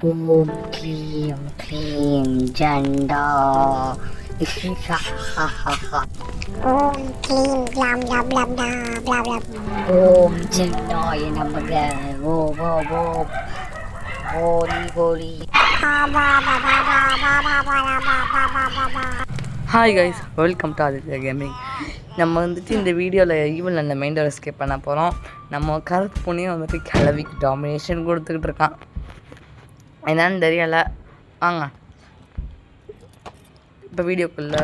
ஓம் க்ளீம் க்ளீம் ஜண்டா. ஓம் க்ளீம் க்ளாம் ப்ளப் ப்ளப் டா ப்ளப் ப்ளப். ஓம் ஜண்டாய நமக. ஓம் ஓம் ஓம் ஹோலி ஹோலி. Hi guys, welcome to Aditya gaming. நம்ம வந்துட்டு இந்த வீடியோவில் ஈவல் அந்த மைண்டை எஸ்கேப் பண்ண போகிறோம். நம்ம கருத்து புண்ணியம் வந்துட்டு கிளவிக்கு டாமினேஷன் கொடுத்துக்கிட்டு இருக்கான். என்னன்னு தெரியலை. வாங்க இப்போ வீடியோக்குள்ளே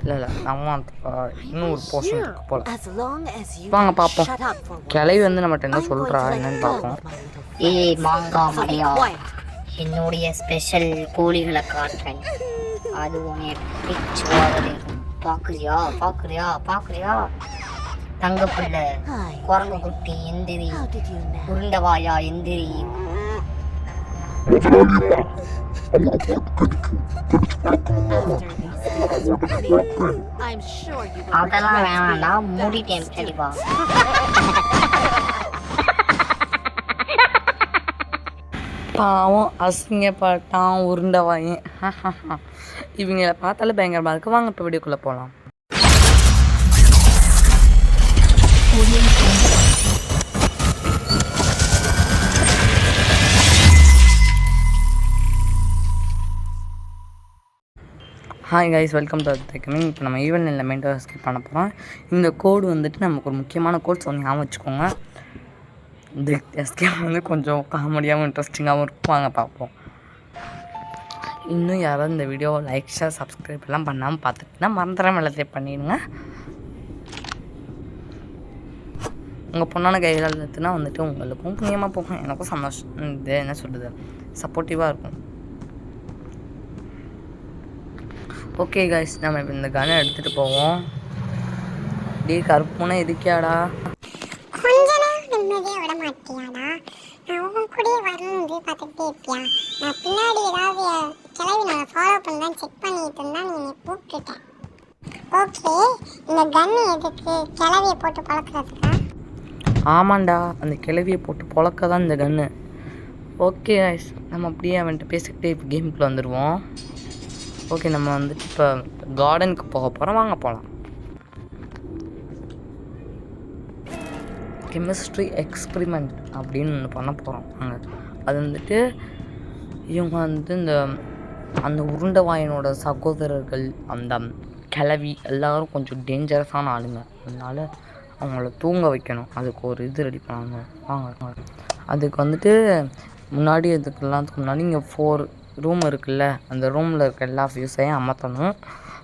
இல்லை நம்ம இன்னும் ஒரு போர்ஷன் போகலாம். வாங்க பார்ப்போம். கிளவி வந்து நம்மகிட்ட என்ன சொல்கிறா என்னன்னு பார்ப்போம். ஏய் மாங்கா மரியா, என்னுடைய ஸ்பெஷல் கோழிகளை காட்டுறேன். அது உன்னை பிச்சு வாழை பார்க்குறியா பார்க்குறியா பார்க்குறியா? தங்கப்புள்ள குரங்கு குட்டி எந்திரி, உருண்டவாயா எந்திரி. அதெல்லாம் வேணாம்டா, மூடிட்டேன் சரிவா. பாவம் அசிங்கப்பட்டான் உருண்டவாயன். இவங்களை பார்த்தாலே பயங்கரமாக இருக்கு. வாங்க இப்போ வீடியோக்குள்ளே போகலாம். Hi guys, welcome to Aditya gaming. இப்போ நம்ம ஈவன் எலமெண்ட்டை எஸ்கேப் பண்ண போகிறோம். இந்த கோடு வந்துட்டு நமக்கு ஒரு முக்கியமான கோட் சொல்லி ஞாபகம் வச்சுக்கோங்க. இந்த எஸ்கேப் வந்து கொஞ்சம் காமெடியாகவும் இன்ட்ரெஸ்டிங்காகவும் இருக்கும். வாங்க பார்ப்போம். இன்னும் யாராவது இந்த வீடியோவை லைக் ஷேர் சப்ஸ்கிரைப் எல்லாம் பண்ணாமல் பார்த்துட்டுனா மறந்துடாம எல்லாத்தையும் பண்ணிடுங்க. உங்கள் பொண்ணான கைகள் எடுத்துனா வந்துட்டு உங்களுக்கும் புண்ணியமாக போகும், எனக்கும் சந்தோஷம். இது என்ன சொல்கிறது, சப்போர்ட்டிவாக இருக்கும். ஓகே கைஸ், நம்ம இப்போ இந்த கனை எடுத்துகிட்டு போவோம். டே கருப்புனே இருக்கியாடா? கொஞ்ச நேரம் நிம்மதியாக விட மாட்டியாடா? நான் உன் கூடயே வரணுன்னு பார்த்துக்கிட்டே இருப்பியா? நான் பின்னாடி ஏதாவது கிளவி நான் ஃபாலோ பண்ணலாம் செக் பண்ணிட்டு இருந்தா நீ என்னை கூப்பிட்டுட்டேன். ஓகே, இந்த கன்னு எதுக்கு? கிளவியை போட்டு பழக்கிறதுக்கா? ஆமாண்டா, அந்த கிளவியை போட்டு பொழக்க தான் இந்த கன்று. ஓகே கைஸ், நம்ம அப்படியே அவன்கிட்ட பேசிக்கிட்டே இப்போ கேமுக்குள்ளே வந்துடுவோம். ஓகே, நம்ம வந்துட்டு இப்போ கார்டனுக்கு போக போகிறோம். வாங்க போகலாம். கெமிஸ்ட்ரி எக்ஸ்பிரிமெண்ட் அப்படின்னு ஒன்று பண்ண போகிறோம். அது வந்துட்டு இவங்க வந்து அந்த உருண்டவாயனோட சகோதரர்கள், அந்த கிளவி எல்லோரும் கொஞ்சம் டேஞ்சரஸான ஆளுங்க. அதனால் அவங்கள தூங்க வைக்கணும். அதுக்கு ஒரு இது ரெடி பண்ணாங்க. வாங்க. அதுக்கு வந்துட்டு முன்னாடி இதுக்கெல்லாத்துக்கு முன்னாடி இங்கே 4 ரூம் இருக்குல்ல, அந்த ரூமில் இருக்க எல்லா ஃபியூஸையும் அமர்த்தணும்.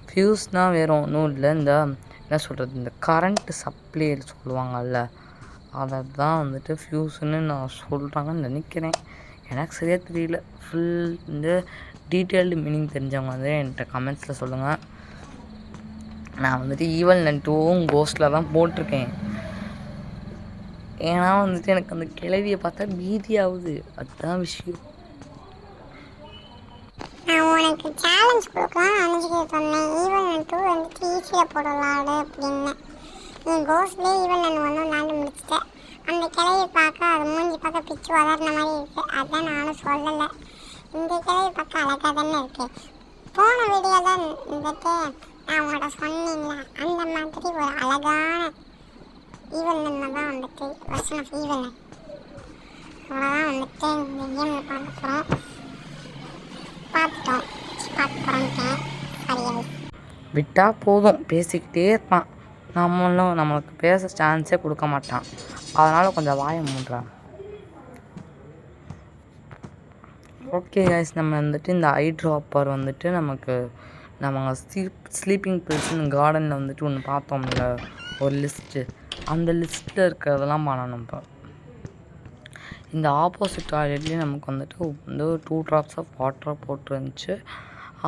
ஃபியூஸ்னால் வேறு ஒன்றும் இல்லை, இந்த என்ன சொல்கிறது, இந்த கரண்ட்டு சப்ளை சொல்லுவாங்கல்ல, அதை தான் வந்துட்டு ஃபியூஸுன்னு நான் சொல்கிறாங்கன்னு நினைக்கிறேன். எனக்கு சரியாக தெரியல. ஃபுல் இந்த டீட்டெயில்டு மீனிங் தெரிஞ்சவங்க வந்து என்கிட்ட கமெண்ட்ஸில் சொல்லுங்கள். நான் வந்துட்டு ஈவல் நன் 2வும் கோஸ்ட்டில் தான் போட்டிருக்கேன். ஏன்னா வந்துட்டு எனக்கு அந்த கிளவியை பார்த்தா பீதியாகுது, அதுதான் விஷயம். நான் உனக்கு சேலஞ்ச் கொடுக்கலாம் நினச்சிக்கிட்டு சொன்னேன். ஈவல் நன் 2 வந்துட்டு ஈஸியாக போடலாடு அப்படின்னு. நீ கோஸ்ட்லேயே ஈவல் நன் 1 விளாண்டு முடிச்சிட்டேன். அந்த கிளையை பார்க்க அது மூஞ்சி பார்க்க பிச்சு வளர்ன மாதிரி இருக்குது. அதான் நானும் சொல்லலை. இந்த கிளையை பார்க்க அழகாக தானே இருக்குது. போன வீடியோ தான் வந்துட்டு நான் உங்கள்கிட்ட சொன்னீங்களா, அந்த மாதிரி ஒரு அழகான ஈவல் நன்மை தான் வந்துட்டு வெர்ஷன் ஆஃப் ஈவல் நன். அவ்வளோதான் வந்துட்டு இந்த கேமில் பார்க்க போகிறோம். விட்டா போதும், பேசிக்கிட்டே இருப்பான். நம்மளுக்கு பேச சான்ஸே கொடுக்க மாட்டான். அதனால் கொஞ்சம் வாயை மூடுறான். ஓகே கைஸ், நம்ம வந்துட்டு இந்த ஐ ட்ராப்பர் வந்துட்டு நம்ம ஸ்லீப்பிங் பில்ஸ்னு கார்டனில் வந்துட்டு ஒன்று பார்த்தோம்ல, ஒரு லிஸ்ட்டு. அந்த லிஸ்ட்டில் இருக்கிறதெல்லாம் பண்ணணும். இப்போ இந்த ஆப்போசிட் டாய்லெட்லேயும் நமக்கு வந்துட்டு 2 drops ஆஃப் வாட்டரை போட்டுருந்துச்சு.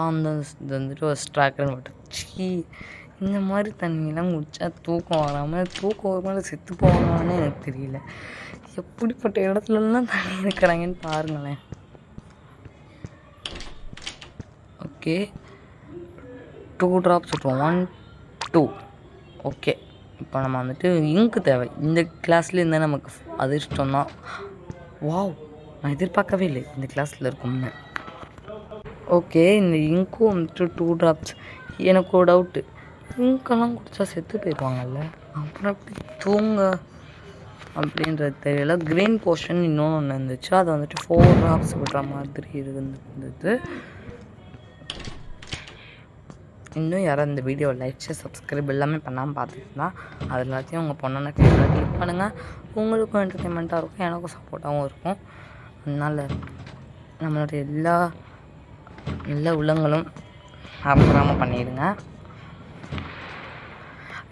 அந்த இது வந்துட்டு ஒரு ஸ்ட்ராக்கர் விட்டுச்சு. இந்த மாதிரி தண்ணியெலாம் குடித்தா தூக்கம் வராமல் ஒரு மாதிரி செத்து போவாங்கன்னு எனக்கு தெரியல. எப்படிப்பட்ட இடத்துலலாம் தண்ணி இருக்கிறாங்கன்னு பாருங்களேன். ஓகே, 2 drops விட்டுருவோம். 1 2. ஓகே, இப்போ நம்ம வந்துட்டு இங்கு தேவை. இந்த கிளாஸ்லேயே இருந்தால் நமக்கு அதிர்ஷ்டம் தான். வாவ், நான் எதிர்பார்க்கவே இல்லை இந்த கிளாஸில் இருக்கும்னு. ஓகே, இந்த இங்க்கும் வந்துட்டு 2 ட்ராப்ஸ். எனக்கு ஒரு டவுட்டு, இங்கெல்லாம் குடித்தா செத்து போயிடுவாங்கல்ல, அப்புறம் எப்படி தூங்க அப்படின்றது தெரியல. க்ரீன் போர்ஷன் இன்னொன்று ஒன்று இருந்துச்சு, அதை வந்துட்டு 4 ட்ராப்ஸ் விடுற மாதிரி இருந்தது. இன்னும் யாரும் இந்த வீடியோ லைக் ஷேர் சப்ஸ்கிரைப் எல்லாமே பண்ணாமல் பார்த்துட்டுனா அது எல்லாத்தையும் உங்கள் பொண்ணான கையில் கிளிக் பண்ணுங்கள். உங்களுக்கும் என்டர்டெயின்மெண்ட்டாக இருக்கும், எனக்கும் சப்போர்ட்டாகவும் இருக்கும். அதனால் நம்மளுடைய எல்லா உள்ளங்களும் மறந்துடாமல் பண்ணிடுங்க.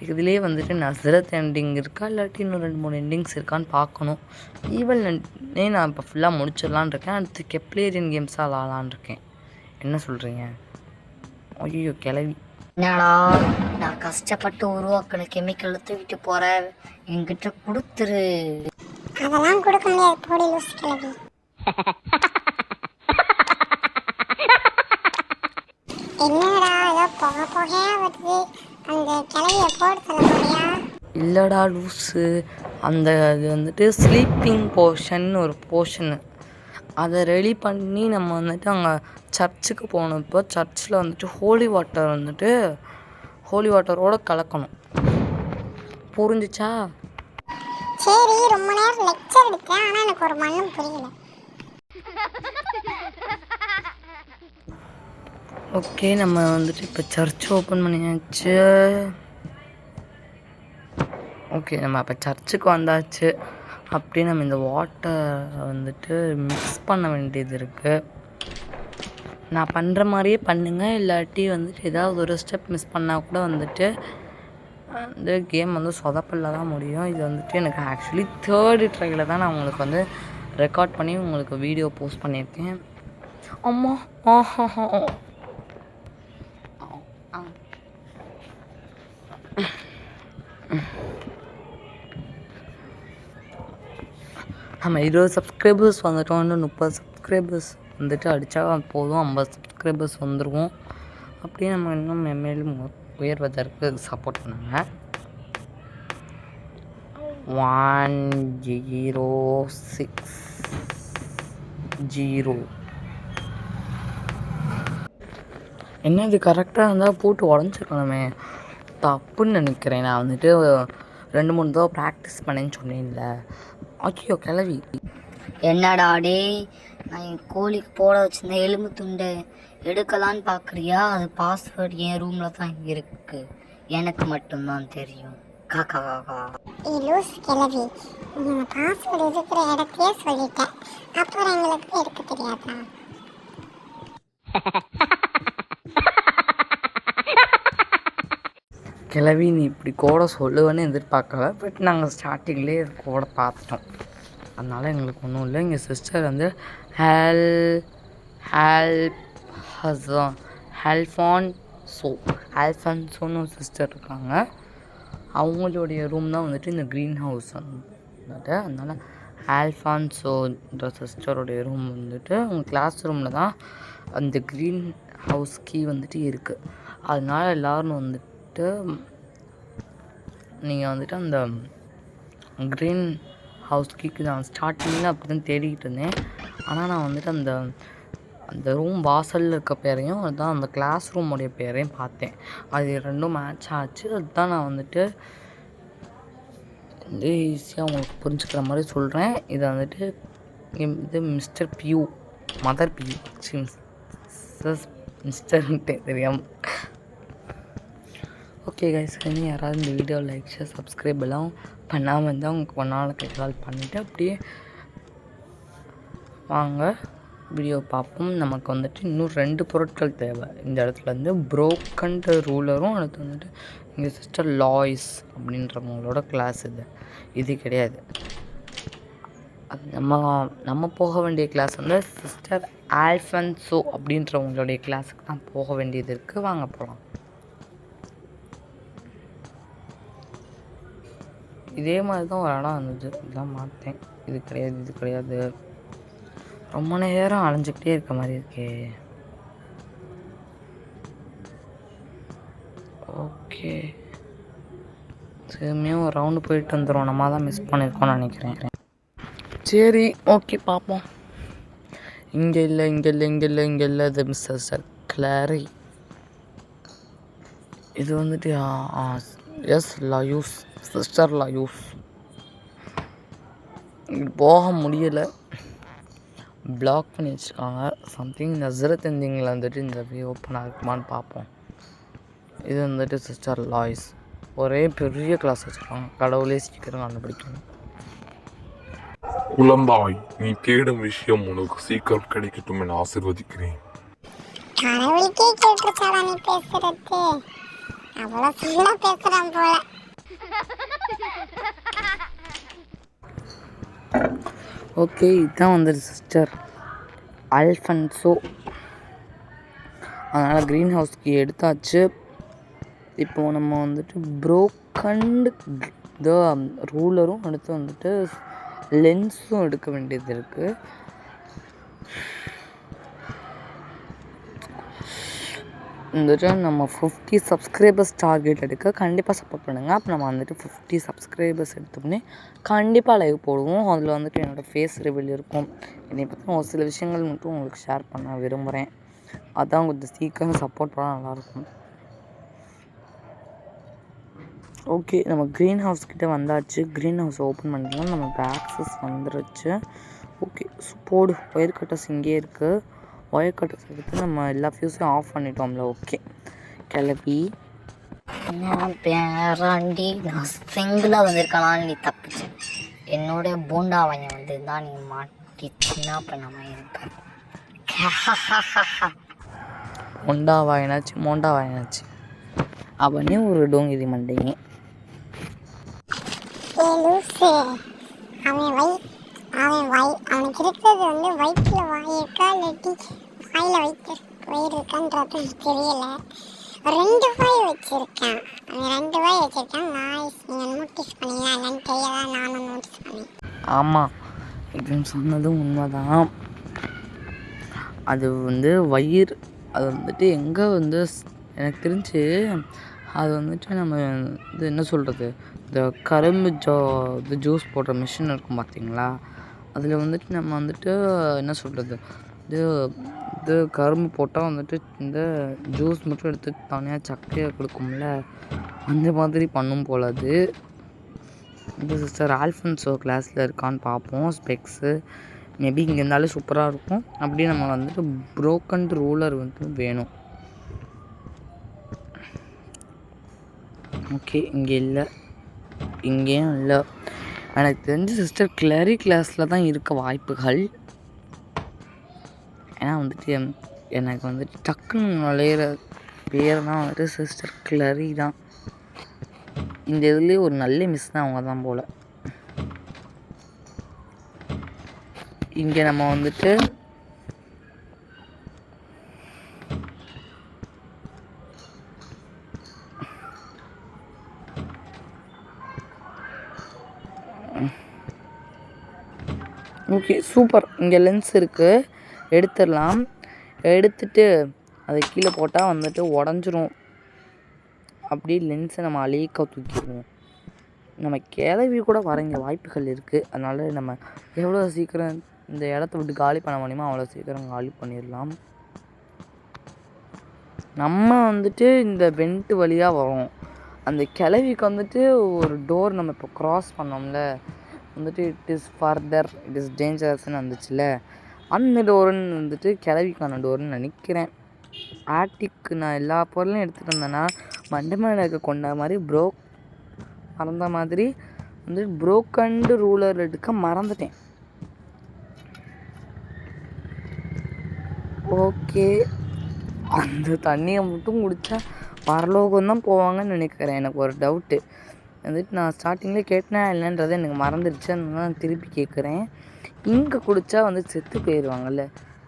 இதுலேயே வந்துட்டு நஸ்ரத் எண்டிங் இருக்கா இல்லாட்டி இன்னும் 2-3 எண்டிங்ஸ் இருக்கான்னு பார்க்கணும். ஈவல் நான் இப்போ ஃபுல்லாக முடிச்சிடலான் இருக்கேன். அடுத்து கெப்லேரியன் கேம்ஸாக விளாட்லான் இருக்கேன். என்ன சொல்கிறீங்க? ஐயோ கிளவி, என்னடா நான் கஷ்டப்பட்டு உருவாக்கின கெமிக்கலை தூக்கிட்டு போகிறேன், என்கிட்ட கொடுத்துரு. அதெல்லாம் கொடுக்க முடியாது, போடி லூஸ் கிளவி. என்னடா ஏதோ புகையா வருது, அந்த கிளவியை போட்டு சொல்ல போறியா? இல்லைடா லூஸு, அந்த அது வந்துட்டு ஸ்லீப்பிங் போர்ஷன் ஒரு போர்ஷனு, அதை ரெடி பண்ணி நம்ம வந்துட்டு அங்கே சர்ச்சுக்கு போனப்போ சர்ச்சில் வந்துட்டு ஹோலி வாட்டரோடு கலக்கணும். புரிஞ்சிச்சா? சரி, ரொம்ப நேரம் லெக்சர் எடுத்தேன், ஆனால் எனக்கு ஒரு மண்ணும் புரியல. ஓகே, நம்ம வந்துட்டு இப்போ சர்ச் ஓப்பன் பண்ணியாச்சு. ஓகே, நம்ம இப்போ சர்ச்சுக்கு வந்தாச்சு. அப்படியே நம்ம இந்த வாட்டரை வந்துட்டு மிக்ஸ் பண்ண வேண்டியது இருக்குது. நான் பண்ணுற மாதிரியே பண்ணுங்கள், இல்லாட்டி வந்துட்டு ஏதாவது ஒரு ஸ்டெப் மிஸ் பண்ணால் கூட வந்துட்டு அந்த கேம் வந்து சொதப்பல்ல தான் முடியும். இது வந்துட்டு எனக்கு ஆக்சுவலி 3rd ட்ரையில் தான் நான் உங்களுக்கு வந்து ரெக்கார்ட் பண்ணி உங்களுக்கு வீடியோ போஸ்ட் பண்ணியிருக்கேன். அம்மா நம்ம 20 சப்ஸ்கிரைபர்ஸ் வந்துட்டோம். இன்னும் 30 சப்ஸ்கிரைபர்ஸ் வந்துட்டு அடித்தா போதும், 50 சப்ஸ்கிரைபர்ஸ் வந்துடுவோம். அப்படியே நம்ம இன்னும் மேலும் உயர்வதற்கு சப்போர்ட் பண்ணுங்க. 106 என்ன இது கரெக்டாக இருந்தால் போட்டு உடஞ்சிருக்கணுமே, தப்புன்னு நினைக்கிறேன். நான் வந்துட்டு 2-3 தடவை ப்ராக்டிஸ் பண்ணேன்னு சொன்னேன்ல. ஐயோ கிளவி, என்னடா டே, நான் என் கோழிக்கு போட வச்சிருந்த எலும்பு துண்டை எடுக்கலான்னு பார்க்குறியா? அது பாஸ்வேர்டு என் ரூமில் தான் இருக்குது, எனக்கு மட்டும்தான் தெரியும். காக்கா காக்கா. லூஸ் கிளவி, நீங்கள் பாஸ்வேர்டு இருக்கிற இடத்தையே சொல்லிட்டேன், அப்புறம் எங்களுக்கு எடுக்க தெரியாதா? கிளவி நீ இப்படி கோடை சொல்லுவேன்னு எதிர்பார்க்கல, பட் நாங்கள் ஸ்டார்டிங்லேயே கோடை பார்த்துட்டோம். அதனால் எங்களுக்கு ஒன்றும் இல்லை. எங்கள் சிஸ்டர் வந்து ஆல்ஃபான்சோன்னு ஒரு சிஸ்டர் இருக்காங்க. அவங்களுடைய ரூம் தான் வந்துட்டு இந்த க்ரீன் ஹவுஸ் வந்துட்டு. அதனால் ஆல்ஃபான்சோன்ற சிஸ்டருடைய ரூம் வந்துட்டு அவங்க கிளாஸ் ரூமில் தான் அந்த க்ரீன் ஹவுஸ் கீ வந்துட்டு இருக்குது. அதனால் எல்லோரும் வந்துட்டு நீங்கள் வந்துட்டு அந்த க்ரீன் ஹவுஸ் கீக்கு நான் ஸ்டார்டிங்கில் அப்படி தான் தேடிக்கிட்டு இருந்தேன். ஆனால் நான் வந்துட்டு அந்த ரூம் வாசலில் இருக்க பேரையும் அதுதான் அந்த கிளாஸ் ரூமுடைய பேரையும் பார்த்தேன். அது 2ம் மேட்ச் ஆச்சு. அதுதான் நான் வந்துட்டு ஈஸியாக உங்களுக்கு புரிஞ்சுக்கிற மாதிரி சொல்கிறேன். இதை வந்துட்டு இது மிஸ்டர் பியூ, மதர் பியூ, மிஸ்டர்ன்ட்டு தெரியாமல். ஓகே கைஸ், இன்னும் யாராவது இந்த வீடியோ லைக் ஷேர் சப்ஸ்கிரைப் எல்லாம் பண்ணாமல் இருந்தால் உங்களுக்கு 1 நாளைக்கு கால் பண்ணிவிட்டு அப்படியே வாங்க வீடியோ பார்ப்போம். நமக்கு வந்துட்டு இன்னும் 2 பொருட்கள் தேவை. இந்த இடத்துல வந்து ப்ரோக்கன்ட் ரூலரும், அடுத்து வந்துட்டு எங்கள் சிஸ்டர் லாய்ஸ் அப்படின்றவங்களோட கிளாஸ் இது கிடையாது. அது நம்ம போக வேண்டிய கிளாஸ் வந்து சிஸ்டர் ஆல்ஃபன்சோ அப்படின்றவங்களுடைய கிளாஸுக்கு தான் போக வேண்டியது இருக்குது. வாங்க போகலாம். இதே மாதிரி தான் ஒரு இடம் இருந்தது, இதெல்லாம் மாற்றேன். இது கிடையாது. ரொம்ப நேரம் அலைஞ்சிக்கிட்டே இருக்க மாதிரி இருக்கே. ஓகே, திரும்பியும் ஒரு ரவுண்டு போயிட்டு வந்துடும். நம்ம தான் மிஸ் பண்ணியிருக்கோம்னு நினைக்கிறேன். சரி, ஓகே பார்ப்போம். இங்கே இல்லை இங்கே இல்லை இங்கே இல்லை இங்கே இல்லை இது மிஸ்டர் கிளாரி. இது வந்துட்டு எஸ் லயூஸ், சிஸ்டர் லயூஸ். போக முடியலை, பிளாக் பண்ணி வச்சுருக்காங்க. சம்திங் நசரத் எந்திங்கில் வந்துட்டு இந்த ஓப்பன் ஆகுமான்னு பார்ப்போம். இது வந்துட்டு சிஸ்டர் லாய்ஸ். ஒரே பெரிய கிளாஸ் வச்சுருக்காங்க. கடவுளே சீக்கிரம் கண்டுபிடிக்கணும். குழந்தாய், நீ தேடும் விஷயம் உனக்கு சீக்கிரம் கிடைக்கட்டும் என ஆசீர்வதிக்கிறேன். கடவுளுக்கே கேட்டுருச்சாடா நீ பேசுறது? அவ்வளோ ஃபுல்லா பேசுறான் போல. ஓகே, இதுதான் வந்துட்டு சிஸ்டர் அல்ஃபன்சோ. அதனால் க்ரீன் ஹவுஸ்க்கு எடுத்தாச்சு. இப்போது நம்ம வந்துட்டு ப்ரோக்கண்ட் த ரூலரும் அடுத்து வந்துட்டு லென்ஸும் எடுக்க வேண்டியது இருக்குது. வந்துட்டு நம்ம 50 சப்ஸ்கிரைபர்ஸ் டார்கெட் எடுக்க கண்டிப்பாக சப்போர்ட் பண்ணுங்கள். அப்போ நம்ம வந்துட்டு 50 சப்ஸ்கிரைபர்ஸ் எடுத்தோடனே கண்டிப்பாக லைவ் போடுவோம். அதில் வந்துட்டு என்னோடய ஃபேஸ் ரிவீல் இருக்கும். என்னை பற்றி ஒரு சில விஷயங்கள் மட்டும் உங்களுக்கு ஷேர் பண்ண விரும்புகிறேன். அதான் கொஞ்சம் சீக்கிரம் சப்போர்ட் பண்ணால் நல்லாயிருக்கும். ஓகே, நம்ம க்ரீன் ஹவுஸ் கிட்டே வந்தாச்சு. க்ரீன் ஹவுஸ் ஓப்பன் பண்ணிக்கலாம். நமக்கு ஆக்சஸ் வந்துருச்சு. ஓகே, போடு. ஒயர் கட்டர்ஸ் இங்கே இருக்குது. ஒயர் கட்டர்ஸ் எடுத்து நம்ம எல்லா ஃபியூஸையும் ஆஃப் பண்ணிட்டோம்ல. ஓகே, கிளப்பி பேராண்டி நான் சிங்கிளாக வந்திருக்கலான்னு நீ தப்பிச்சு. என்னோட போண்டா வாங்க வந்திருந்தா நீ மாட்டி சின்ன பண்ணாமல் இருப்பேன். மொண்டா வாயினாச்சு, மோண்டா வாயினாச்சு. அவனே ஒரு டோங்கிரி மண்டைங்க. அவனுக்கு இருக்கிறது வந்து வயிற்றுல வாய் இருக்கா இல்லாட்டி வாயில வயிறு இருக்கான்றது தெரியல. 2 வாய் வச்சிருக்கேன். அந்த 2 வாய் வச்சிருக்கேன். நாய்ஸ், நீங்கள் நோட்டீஸ் பண்ணீங்களா என்னன்னு தெரியல, நானும் நோட்டீஸ் பண்ணேன். ஆமாம், இது சொன்னதும் உண்மைதான். அது வந்து வயிறு, அது வந்துட்டு எங்கே வந்து எனக்கு தெரிஞ்சு அது வந்துட்டு நம்ம இது என்ன சொல்கிறது, இந்த கரும்பு இது ஜூஸ் போடுற மிஷின் இருக்கும் பார்த்தீங்களா, அதில் வந்துட்டு நம்ம வந்துட்டு என்ன சொல்கிறது, இது கரும்பு போட்டால் வந்துட்டு இந்த ஜூஸ் மட்டும் எடுத்து தனியாக சக்கையாக கொடுக்கும்ல, அந்த மாதிரி பண்ணும் போல். அது இந்த சிஸ்டர் ஆல்ஃபன்சோ கிளாஸில் இருக்கான்னு பார்ப்போம். ஸ்பெக்ஸு மேபி இங்கே இருந்தாலே சூப்பராக இருக்கும். அப்படியே நம்ம வந்துட்டு ப்ரோக்கன் ரூலர் வந்துட்டு வேணும். ஓகே, இங்கே இல்லை, இங்கேயும் இல்லை. எனக்கு தெரிஞ்ச சிஸ்டர் கிளாரி கிளாஸில் தான் இருக்க வாய்ப்புகள். ஏன்னா வந்துட்டு எனக்கு வந்துட்டு டக்குன்னு நுழையிற பேர் தான் வந்துட்டு சிஸ்டர் கிளாரி தான். இந்த இதுலேயே ஒரு நல்ல மிஸ் தான் அவங்க தான் போல். இங்கே நம்ம வந்துட்டு ஓகே சூப்பர், இங்கே லென்ஸ் இருக்குது, எடுத்துடலாம். எடுத்துட்டு அதை கீழே போட்டால் வந்துட்டு உடஞ்சிரும். அப்படியே லென்ஸை நம்ம அழிக்க தூக்கிடுவோம். நம்ம கிளவி கூட வர இங்கே வாய்ப்புகள் இருக்குது. அதனால் நம்ம எவ்வளோ சீக்கிரம் இந்த இடத்த விட்டு காலி பண்ண முடியுமோ அவ்வளோ சீக்கிரம் காலி பண்ணிடலாம். நம்ம வந்துட்டு இந்த வெண்ட் வழியாக வரோம். அந்த கிளவிக்கு வந்துட்டு ஒரு டோர் நம்ம இப்போ க்ராஸ் பண்ணோம்ல, வந்துட்டு it is further, it is டேஞ்சரஸ்ன்னு வந்துச்சுல, அந்த டோருன்னு வந்துட்டு கிளவிக்கான டோர்னு நினைக்கிறேன். ஆட்டிக்கு நான் எல்லா பொருளையும் எடுத்துகிட்டு வந்தேன்னா மண்டமேல இருக்க கொண்ட மாதிரி மறந்த மாதிரி வந்துட்டு ப்ரோக்கண்ட் ரூலர் எடுக்க மறந்துட்டேன். ஓகே, அந்த தண்ணியை மட்டும் குடித்தா பரலோகம் தான் போவாங்கன்னு நினைக்கிறேன். எனக்கு ஒரு டவுட்டு வந்துட்டு, நான் ஸ்டார்டிங்லேயே கேட்டேன் இல்லைன்றது எனக்கு மறந்துடுச்சு. அதனால நான் திருப்பி கேட்குறேன். இங்கே குடித்தா வந்து செத்து போயிடுவாங்கல்ல,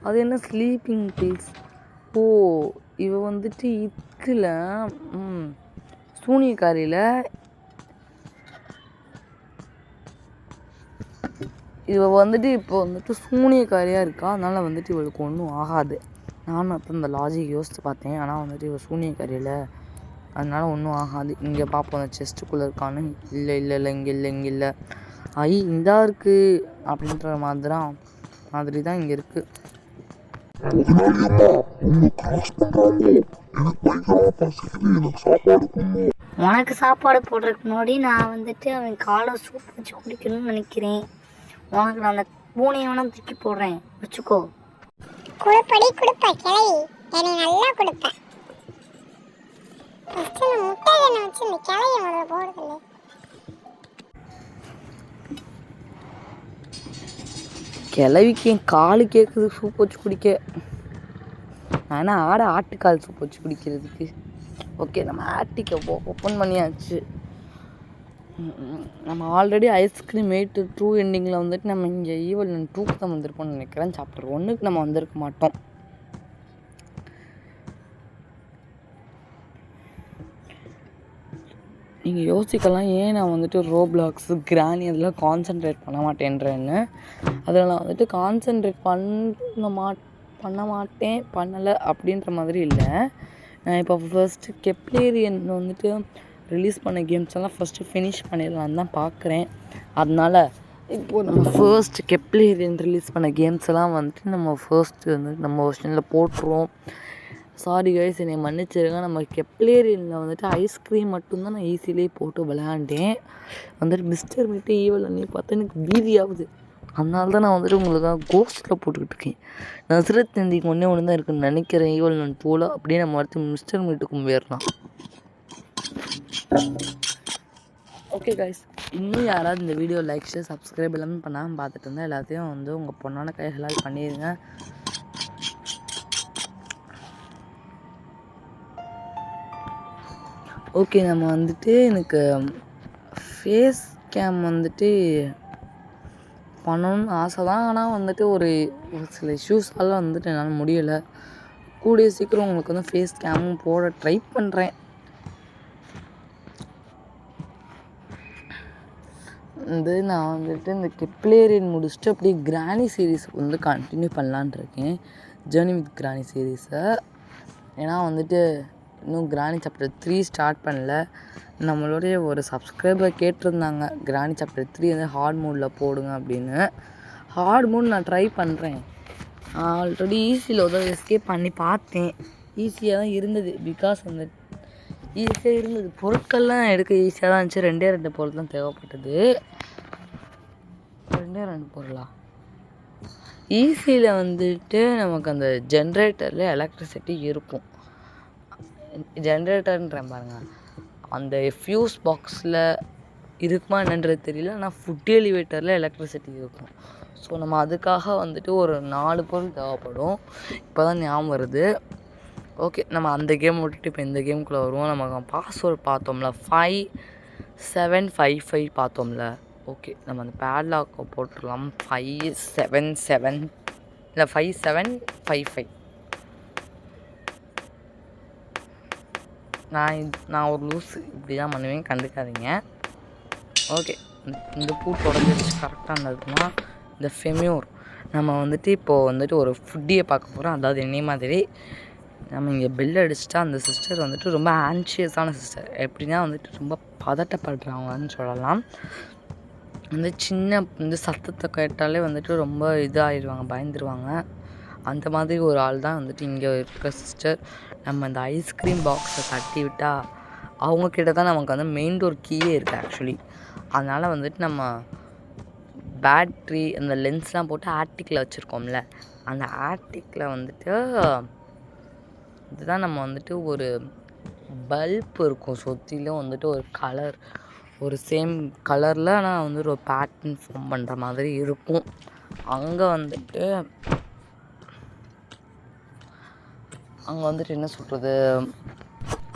அது என்ன ஸ்லீப்பிங் பில்ஸ்? ஓ, இவ வந்துட்டு இதில் சூனியக்காரியில் இவ வந்துட்டு இப்போ வந்துட்டு சூனியக்காரியாக இருக்கா. அதனால் வந்துட்டு இவளுக்கு ஒன்றும் ஆகாது. நானும் அப்போ இந்த லாஜிக் யோசித்து பார்த்தேன். ஆனால் வந்துட்டு இவள் சூனியக்காரியில், அதனால் ஒன்றும் ஆகாது. இங்கே பார்ப்போம் அந்த செஸ்ட்டுக்குள்ளே இருக்கான்னு. இல்லை இல்லை இல்லை, இங்கே இல்லை, இங்கே இல்லை. இந்தா இருக்குது அப்படின்ற மாதிரி தான் இங்கே இருக்குது. முதலாளியம்மா அவங்க கிராஸ் பண்றாங்க. எனக்கு பயங்கரமா பசிக்குது, எனக்கு சாப்பாடு கொடுங்க. உனக்கு சாப்பாடு போடுறதுக்கு முன்னாடி நான் வந்துட்டு அவன் காலை சூப் வச்சு குடிக்கணும்னு நினைக்கிறேன். உனக்கு நான் அந்த பூனையை வேணா தூக்கி போடுறேன், வச்சுக்கோ. கொடுப்படி கொடுப்ப கிளவி, என்னை நல்லா கொடுப்பேன். ஃபர்ஸ்ட் அந்த முட்டை எண்ணெய் வச்சு இந்த கிளைய முதல்ல போடுதில்ல. கிளவிக்கு என் காலு கேட்குது சூப் வச்சு குடிக்க. ஆனால் ஆட்டுக்கால் சூப் வச்சு குடிக்கிறதுக்கு. ஓகே, நம்ம ஆட்டிக்கை ஓப்பன் பண்ணியாச்சு. நம்ம ஆல்ரெடி ஐஸ்கிரீம் 8 ட்ரூ எண்டிங்கில் வந்துட்டு நம்ம இங்கே ஈவல் 2க்கு தான் வந்திருப்போம்னு நினைக்கிறேன். சாப்டர் 1க்கு நம்ம வந்திருக்க மாட்டோம். நீங்கள் யோசிக்கலாம் ஏன் நான் வந்துட்டு ரோப்ளாக்ஸு கிரானி அதெல்லாம் கான்சென்ட்ரேட் பண்ண மாட்டேன்றேன்னு. அதில் நான் வந்துட்டு கான்சென்ட்ரேட் பண்ண மாட்டேன் பண்ணலை அப்படின்ற மாதிரி இல்லை. நான் இப்போ ஃபர்ஸ்ட்டு கெப்லேரியன் வந்துட்டு ரிலீஸ் பண்ண கேம்ஸ் எல்லாம் ஃபஸ்ட்டு ஃபினிஷ் பண்ணிடலான்னு தான் பார்க்குறேன். அதனால் இப்போது நம்ம ஃபர்ஸ்ட் கெப்லேரியன் ரிலீஸ் பண்ண கேம்ஸ் எல்லாம் வந்துட்டு நம்ம ஃபர்ஸ்ட்டு வந்துட்டு நம்ம வெர்ஷனில் போட்டுருவோம். சாரி கைஸ், என்னை மன்னிச்சிருங்க. நம்ம கெப்லேரியனில் வந்துட்டு ஐஸ்கிரீம் மட்டும்தான் நான் ஈஸியிலேயே போட்டு விளையாண்டேன். வந்துட்டு மிஸ்டர் மீட்டு ஈவல் அண்ணி பார்த்தா எனக்கு பீதியாகுது. அதனால தான் நான் வந்துட்டு உங்களுக்காக கோஸ்ட்டில் போட்டுக்கிட்டு இருக்கேன். நஸ்ரத் நந்திக்கு ஒன்றே தான் இருக்குன்னு நினைக்கிறேன். ஈவல் நான் போல அப்படியே நம்ம அடுத்து மிஸ்டர் மீட்டுக்கும் போயிடலாம். ஓகே கைஸ், இன்னும் யாராவது இந்த வீடியோ லைக் ஷேர் சப்ஸ்கிரைப் எல்லாமே பண்ணாமல் பார்த்துட்டு இருந்தால் எல்லாத்தையும் வந்து உங்கள் பொண்ணான கைகளால் பண்ணிடுங்க. ஓகே, நம்ம வந்துட்டு எனக்கு ஃபேஸ் கேம் வந்துட்டு பண்ணணும்னு ஆசை தான். ஆனால் வந்துட்டு ஒரு சில இஷ்யூஸால் வந்துட்டு என்னால் முடியலை. கூடிய சீக்கிரம் உங்களுக்கு வந்து ஃபேஸ் கேமும் போட ட்ரை பண்ணுறேன். நான் வந்துட்டு இந்த கெப்லேரியன் முடிச்சுட்டு அப்படியே கிரானி சீரீஸ் வந்து கண்டினியூ பண்ணலான் இருக்கேன். ஜேர்னி வித் கிரானி சீரீஸை. ஏன்னா வந்துட்டு இன்னும் கிரானி சாப்டர் 3 ஸ்டார்ட் பண்ணல. நம்மளுடைய ஒரு சப்ஸ்கிரைபர் கேட்டிருந்தாங்க கிரானி சாப்டர் 3 வந்து ஹார்ட் மோடில் போடுங்க அப்படின்னு. ஹார்ட் மோட் நான் ட்ரை பண்ணுறேன். ஆல்ரெடி ஈஸியில் உதவி எஸ்கேப் பண்ணி பார்த்தேன். ஈஸியாக தான் இருந்தது. பிகாஸ் வந்து ஈஸியாக இருந்தது. பொருட்கள்லாம் எடுக்க ஈஸியாக தான் இருந்துச்சு. 2 பொருள் தான் தேவைப்பட்டது. 2 பொருளா? ஈஸியில் வந்துட்டு நமக்கு அந்த ஜென்ரேட்டரில் எலக்ட்ரிசிட்டி இருக்கும். ஜென்ரேட்டர்ன்றேன் பாருங்கள், அந்த ஃபியூஸ் பாக்ஸில் இருக்குமா என்னன்றது தெரியல. ஆனால் ஃபுட் எலிவேட்டரில் எலக்ட்ரிசிட்டி இருக்கும். ஸோ நம்ம அதுக்காக வந்துட்டு ஒரு 4 பொருள் தேவைப்படும். இப்போ தான் ஞாபகம் வருது. ஓகே, நம்ம அந்த கேம் விட்டுட்டு இப்போ இந்த கேமுக்குள்ளே வருவோம். நம்ம பாஸ்வேர்ட் பார்த்தோம்ல 5755 பார்த்தோம்ல. ஓகே, நம்ம அந்த பேட்லாக்கை போட்டுடலாம். 577 இல்லை 5755. நான் ஒரு லூஸ் இப்படி தான் பண்ணுவேன், கண்டுக்காதீங்க. ஓகே, இந்த பூ தொடர்ந்துச்சு கரெக்டாக இருந்ததுன்னா இந்த ஃபெமியூர். நம்ம வந்துட்டு இப்போது வந்துட்டு ஒரு ஃபுட்டியை பார்க்க போகிறோம். அதாவது என்னை மாதிரி நம்ம இங்கே பெல் அடிச்சுட்டா அந்த சிஸ்டர் வந்துட்டு ரொம்ப ஆன்ஷியஸான சிஸ்டர். எப்படின்னா வந்துட்டு ரொம்ப பதட்டப்படுறாங்கன்னு சொல்லலாம். வந்து சின்ன இந்த சத்தத்தை கேட்டாலே வந்துட்டு ரொம்ப இதாகிடுவாங்க, பயந்துருவாங்க. அந்த மாதிரி ஒரு ஆள் தான் வந்துட்டு இங்கே இருக்கிற சிஸ்டர். நம்ம இந்த ஐஸ்கிரீம் பாக்ஸை தட்டி விட்டால் அவங்கக்கிட்ட தான் நமக்கு வந்து மெயின் டோர் கீயே இருக்குது ஆக்சுவலி. அதனால் வந்துட்டு நம்ம பேட்ரி அந்த லென்ஸ்லாம் போட்டு ஆர்டிக்கில் வச்சுருக்கோம்ல, அந்த ஆர்டிக்கில் வந்துட்டு இதுதான் நம்ம வந்துட்டு ஒரு பல்ப் இருக்கும். சுற்றிலும் வந்துட்டு ஒரு கலர், ஒரு சேம் கலரில் ஆனால் வந்துட்டு ஒரு பேட்டர்ன் ஃபார்ம் பண்ணுற மாதிரி இருக்கும். அங்கே வந்துட்டு என்ன சொல்கிறது,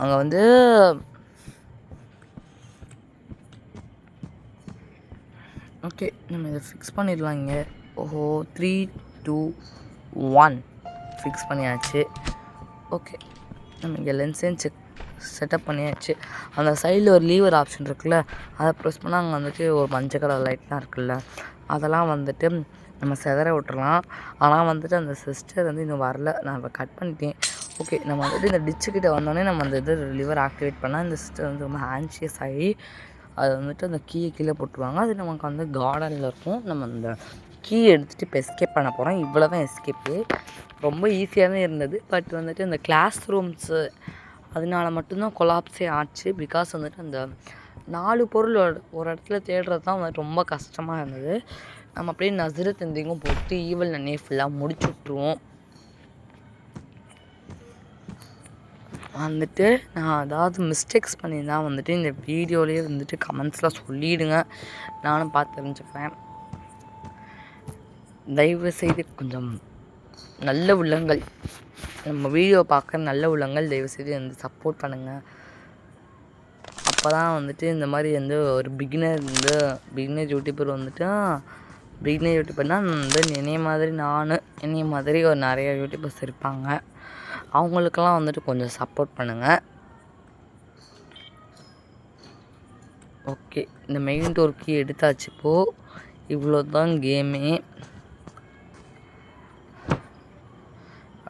அங்கே வந்து ஓகே நம்ம இதை ஃபிக்ஸ் பண்ணிடலாம். இங்கே 3 2 1 ஃபிக்ஸ் பண்ணியாச்சு. ஓகே, நம்ம இங்கே லென்ஸையும் செட்டப் பண்ணியாச்சு. அந்த சைடில் ஒரு லீவர் ஆப்ஷன் இருக்குல்ல, அதை ப்ரெஸ் பண்ணால் அங்கே வந்துட்டு ஒரு மஞ்சள் கலர் லைட்லாம் இருக்குல்ல, அதெல்லாம் வந்துட்டு நம்ம செதற விட்டுறலாம். ஆனால் வந்துட்டு அந்த சிஸ்டர் வந்து இன்னும் வரல, நான் இப்போ கட் பண்ணிட்டேன். ஓகே, நம்ம வந்துட்டு இந்த டிச்சுக்கிட்ட வந்தோடனே நம்ம அந்த இது லிவர் ஆக்டிவேட் பண்ணால் இந்த சிஸ்டர் வந்து ரொம்ப ஆன்ஷியஸ் ஆகி அது வந்துட்டு அந்த கீழே போட்டுருவாங்க. அது நமக்கு வந்து கார்டனில் இருக்கும். நம்ம அந்த கீ எடுத்துகிட்டு இப்போ எஸ்கேப் பண்ண போகிறோம். இவ்வளோ தான் எஸ்கேப்பு. ரொம்ப ஈஸியாக தான் இருந்தது. பட் வந்துட்டு இந்த கிளாஸ் ரூம்ஸு அதனால மட்டும்தான் கொலாப்ஸே ஆச்சு. பிகாஸ் வந்துட்டு அந்த 4 பொருள் ஒரு இடத்துல தேடுறது தான் வந்துட்டு ரொம்ப கஷ்டமாக இருந்தது. நம்ம அப்படியே நஸ்ரத் எந்திங்கும் போட்டு ஈவல் நன்னே ஃபுல்லாக முடிச்சு விட்ருவோம். வந்துட்டு நான் ஏதாவது மிஸ்டேக்ஸ் பண்ணியிருந்தா வந்துட்டு இந்த வீடியோலேயே வந்துட்டு கமெண்ட்ஸில் சொல்லிவிடுங்க, நானும் பார்த்து தெரிஞ்சுப்பேன். தயவு செய்து கொஞ்சம் நல்ல உள்ளங்கள், நம்ம வீடியோ பார்க்குற நல்ல உள்ளங்கள் தயவுசெய்து வந்து சப்போர்ட் பண்ணுங்கள். அப்போ தான் வந்துட்டு இந்த மாதிரி வந்து ஒரு பிகினர் யூடியூபர் வந்துட்டு பிகினர் யூடியூபர்னால் வந்து என்னைய மாதிரி ஒரு நிறைய யூடியூபர்ஸ் இருப்பாங்க. அவங்களுக்கெல்லாம் வந்துட்டு கொஞ்சம் சப்போர்ட் பண்ணுங்கள். ஓகே, இந்த மெயின் டோர் கீ எடுத்தாச்சு. இப்போது இவ்வளோ தான் கேமே.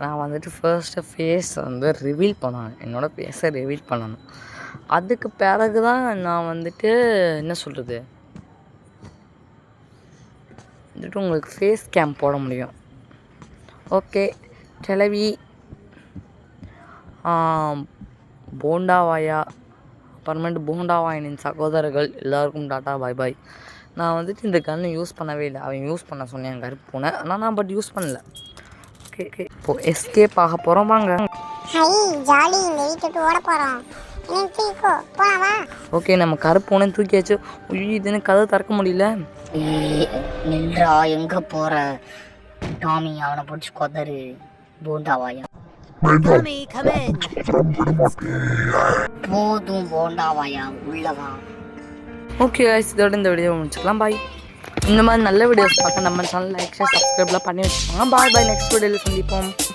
நான் வந்துட்டு ஃபர்ஸ்ட்டு ஃபேஸ் வந்து ரிவீல் பண்ணணும், என்னோடய ஃபேஸை ரிவீல் பண்ணணும். அதுக்கு பிறகு தான் நான் வந்துட்டு என்ன சொல்கிறது வந்துட்டு உங்களுக்கு ஃபேஸ் கேம் போட முடியும். ஓகே, கிளவி போண்டாவாயா அப்புறமேட்டு போண்டாவாயனின் சகோதரர்கள் எல்லாருக்கும் டாட்டா பாய் பாய். நான் வந்துட்டு இந்த கன்னை யூஸ் பண்ணவே இல்லை, அவன் யூஸ் பண்ண சொன்னேன் கருப்பு பூனை. ஆனால் நான் பட் யூஸ் பண்ணல. ஓகே இப்போது எஸ்கேப் ஆக போகிறோம். வாங்க. ஹை ஜாலி, இந்த வீட்டை விட்டு ஓட போகிறோம். என்ன தூக்கோ போலாமா? ஓகே, நம்ம கருப்பு பூனை தூக்கியாச்சு. இதுன்னு கதை திறக்க முடியல. நின்றா, எங்கே போகிற டாமி? அவனை பிடிச்சி கொதரு. போண்டாவாயா போதும், போண்டாவாயா உள்ளவா. ஓகே guys, இதோட இந்த வீடியோ முடிச்சுக்கலாம். பாய். இந்த மாதிரி நல்ல வீடியோஸ் பார்க்க நம்ம சேனல் லைக் ஷேர் சப்ஸ்கிரைப்லாம் பண்ணி வச்சுக்கோங்க. பாய் பாய். நெக்ஸ்ட் வீடியோவில் சந்திப்போம்.